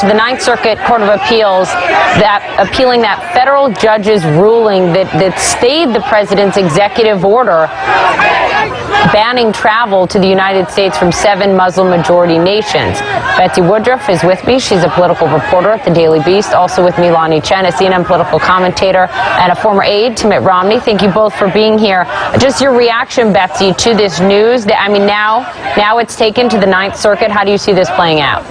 to the Ninth Circuit Court of Appeals, appealing that federal judge's ruling that stayed the president's executive order banning travel to the United States from 7 Muslim-majority nations. Betsy Woodruff is with me. She's a political reporter at the Daily Beast. Also with me, Lonnie Chen, a CNN political commentator and a former aide to Mitt Romney. Thank you both for being here. Just your reaction, Betsy, to this news. I mean, now it's taken to the Ninth Circuit. How do you see this playing out?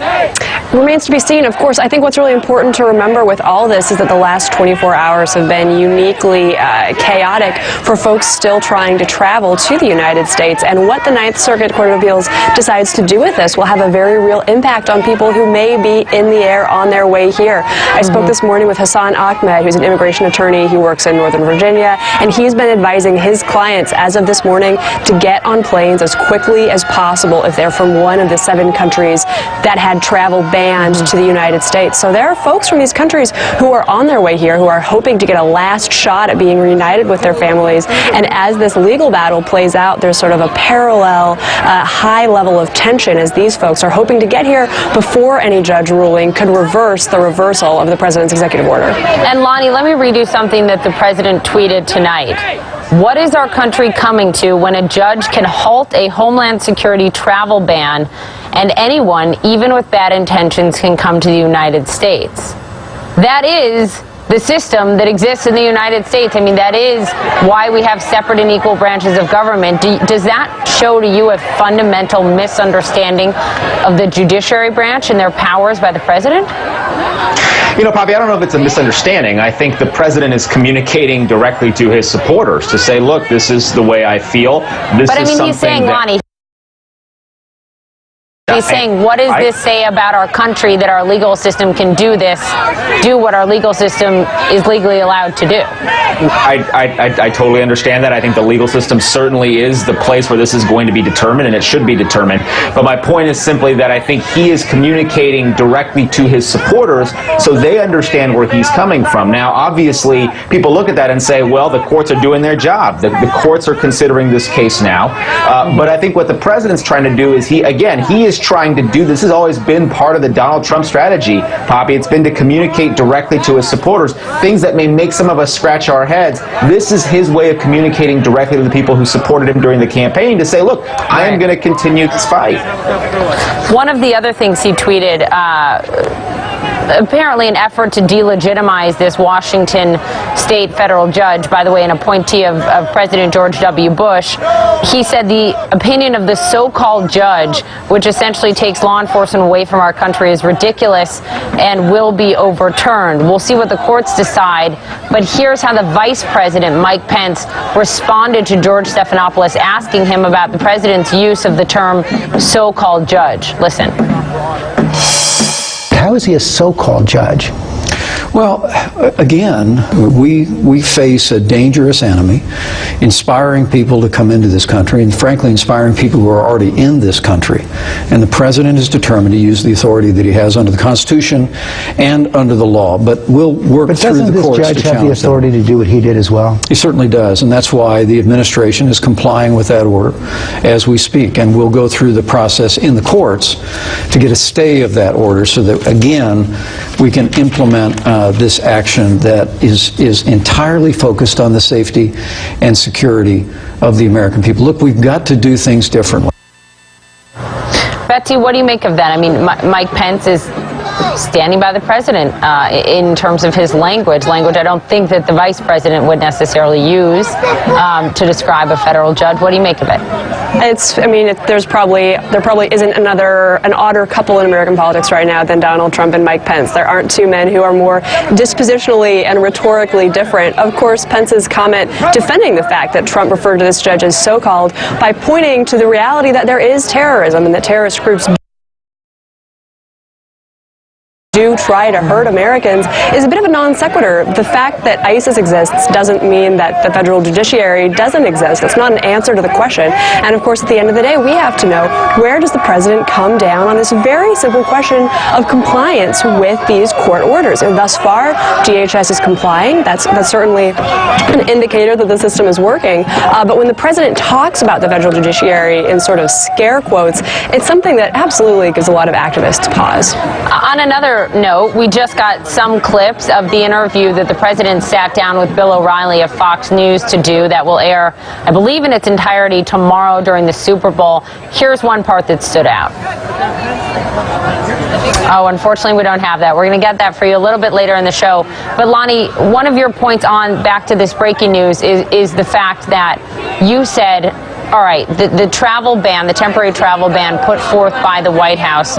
Remains to be seen. Of course, I think what's really important to remember with all this is that the last 24 hours have been uniquely chaotic for folks still trying to travel to the United States. And what the Ninth Circuit Court of Appeals decides to do with this will have a very real impact on people who may be in the air on their way here. I spoke this morning with Hassan Ahmed, who's an immigration attorney. He works in Northern Virginia, and he's been advising his clients as of this morning to get on planes as quickly as possible if they're from one of the 7 countries that had travel banned to the United States. So there are folks from these countries who are on their way here, who are hoping to get a last shot at being reunited with their families. And as this legal battle plays out, there's sort of a parallel high level of tension as these folks are hoping to get here before any judge ruling could reverse the reversal of the president's executive order. And Lonnie, let me read you something that the president tweeted tonight. What is our country coming to when a judge can halt a Homeland Security travel ban and anyone, even with bad intentions, can come to the United States? That is the system that exists in the United States. I mean, that is why we have separate and equal branches of government. Does that show to you a fundamental misunderstanding of the judiciary branch and their powers by the president? You know, Poppy, I don't know if it's a misunderstanding. I think the president is communicating directly to his supporters to say, look, this is the way I feel. This but I mean, is he's saying, Lonnie, he's saying, what does this say about our country that our legal system can do what our legal system is legally allowed to do? I totally understand that. I think the legal system certainly is the place where this is going to be determined, and it should be determined. But my point is simply that I think he is communicating directly to his supporters so they understand where he's coming from. Now, obviously, people look at that and say, well, the courts are doing their job. The courts are considering this case now. But I think what the president's trying to do is he is trying to do, this has always been part of the Donald Trump strategy, Poppy. It's been to communicate directly to his supporters, things that may make some of us scratch our heads. This is his way of communicating directly to the people who supported him during the campaign to say, look, I am going to continue this fight. One of the other things he tweeted, apparently an effort to delegitimize this Washington state federal judge, by the way, an appointee of President George W. Bush. He said the opinion of the so-called judge, which essentially takes law enforcement away from our country, is ridiculous and will be overturned. We'll see what the courts decide, but here's how the Vice President, Mike Pence, responded to George Stephanopoulos asking him about the president's use of the term so-called judge. Listen. How is he a so-called judge? Well, again, we face a dangerous enemy, inspiring people to come into this country, and frankly, inspiring people who are already in this country. And the president is determined to use the authority that he has under the Constitution and under the law. But we'll work through the courts to challenge But doesn't this judge have the authority to do what he did as well? He certainly does, and that's why the administration is complying with that order as we speak. And we'll go through the process in the courts to get a stay of that order so that, again, we can implement this action that is entirely focused on the safety and security of the American people. Look, we've got to do things differently. Betsy, what do you make of that? I mean, Mike Pence is standing by the president in terms of his language I don't think that the vice president would necessarily use to describe a federal judge. What do you make of it? There probably isn't an odder couple in American politics right now than Donald Trump and Mike Pence. There aren't two men who are more dispositionally and rhetorically different. Of course, Pence's comment defending the fact that Trump referred to this judge as so-called by pointing to the reality that there is terrorism and that terrorist groups do try to hurt Americans is a bit of a non sequitur. The fact that ISIS exists doesn't mean that the federal judiciary doesn't exist. It's not an answer to the question. And of course, at the end of the day, we have to know, where does the president come down on this very simple question of compliance with these court orders? And thus far, DHS is complying. That's certainly an indicator that the system is working. But when the president talks about the federal judiciary in sort of scare quotes, it's something that absolutely gives a lot of activists pause. On another other note, we just got some clips of the interview that the president sat down with Bill O'Reilly of Fox News to do that will air, I believe, in its entirety tomorrow during the Super Bowl. Here's one part that stood out. Oh, unfortunately, we don't have that. We're going to get that for you a little bit later in the show. But Lonnie, one of your points on back to this breaking news is the fact that you said, all right, the travel ban, the temporary travel ban put forth by the White House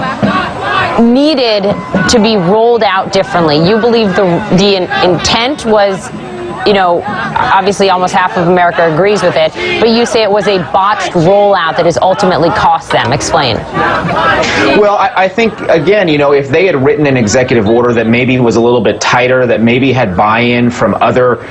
needed to be rolled out differently. You believe the intent was, you know, obviously almost half of America agrees with it, but you say it was a botched rollout that has ultimately cost them. Explain. Well, I think, again, you know, if they had written an executive order that maybe was a little bit tighter, that maybe had buy-in from other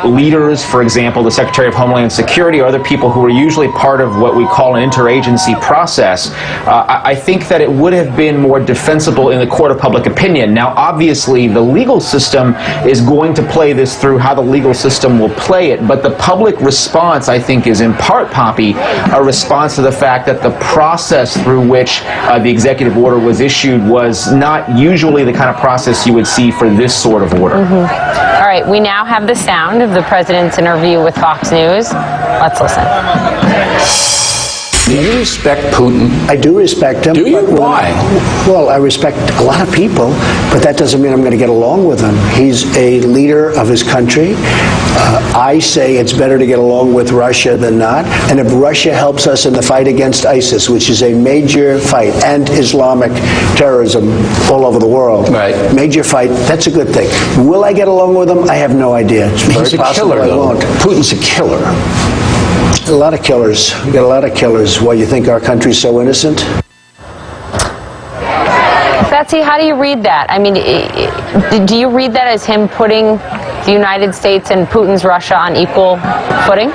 leaders, for example, the Secretary of Homeland Security or other people who are usually part of what we call an interagency process, I think that it would have been more defensible in the court of public opinion. Now, obviously, the legal system is going to play this through how the legal system will play it, but the public response, I think, is in part, Poppy, a response to the fact that the process through which the executive order was issued was not usually the kind of process you would see for this sort of order. All right, we now have the sound of the president's interview with Fox News. Let's listen. Do you respect Putin? I do respect him. Do you? Why? Well, I respect a lot of people, but that doesn't mean I'm going to get along with him. He's a leader of his country. I say it's better to get along with Russia than not. And if Russia helps us in the fight against ISIS, which is a major fight, and Islamic terrorism all over the world, right, major fight, that's a good thing. Will I get along with him? I have no idea. It's He's very a killer, I though. won't. Putin's a killer. A lot of killers. We got a lot of killers. Why, you think our country's so innocent? Betsy, how do you read that? I mean, do you read that as him putting the United States and Putin's Russia on equal footing?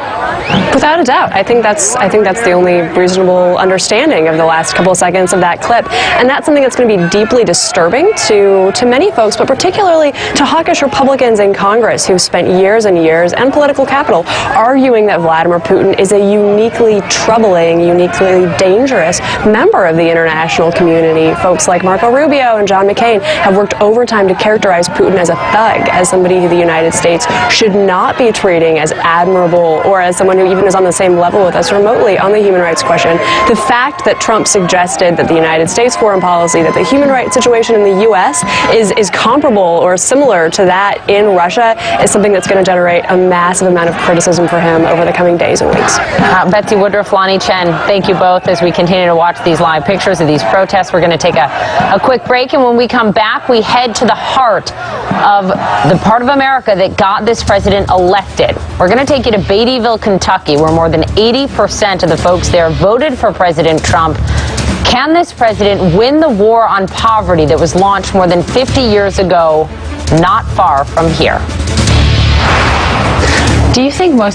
Without a doubt. I think that's the only reasonable understanding of the last couple of seconds of that clip. And that's something that's going to be deeply disturbing to many folks, but particularly to hawkish Republicans in Congress who've spent years and years and political capital arguing that Vladimir Putin is a uniquely troubling, uniquely dangerous member of the international community. Folks like Marco Rubio and John McCain have worked overtime to characterize Putin as a thug, as somebody who the United States should not be treating as admirable or as someone who even is on the same level with us remotely on the human rights question. The fact that Trump suggested that the United States foreign policy, that the human rights situation in the U.S. is comparable or similar to that in Russia is something that's going to generate a massive amount of criticism for him over the coming days and weeks. Betsy Woodruff, Lonnie Chen, thank you both as we continue to watch these live pictures of these protests. We're going to take a quick break, and when we come back, we head to the heart of the part of America that got this president elected. We're going to take you to Beattyville, Kentucky, where more than 80% of the folks there voted for President Trump. Can this president win the war on poverty that was launched more than 50 years ago, not far from here? Do you think most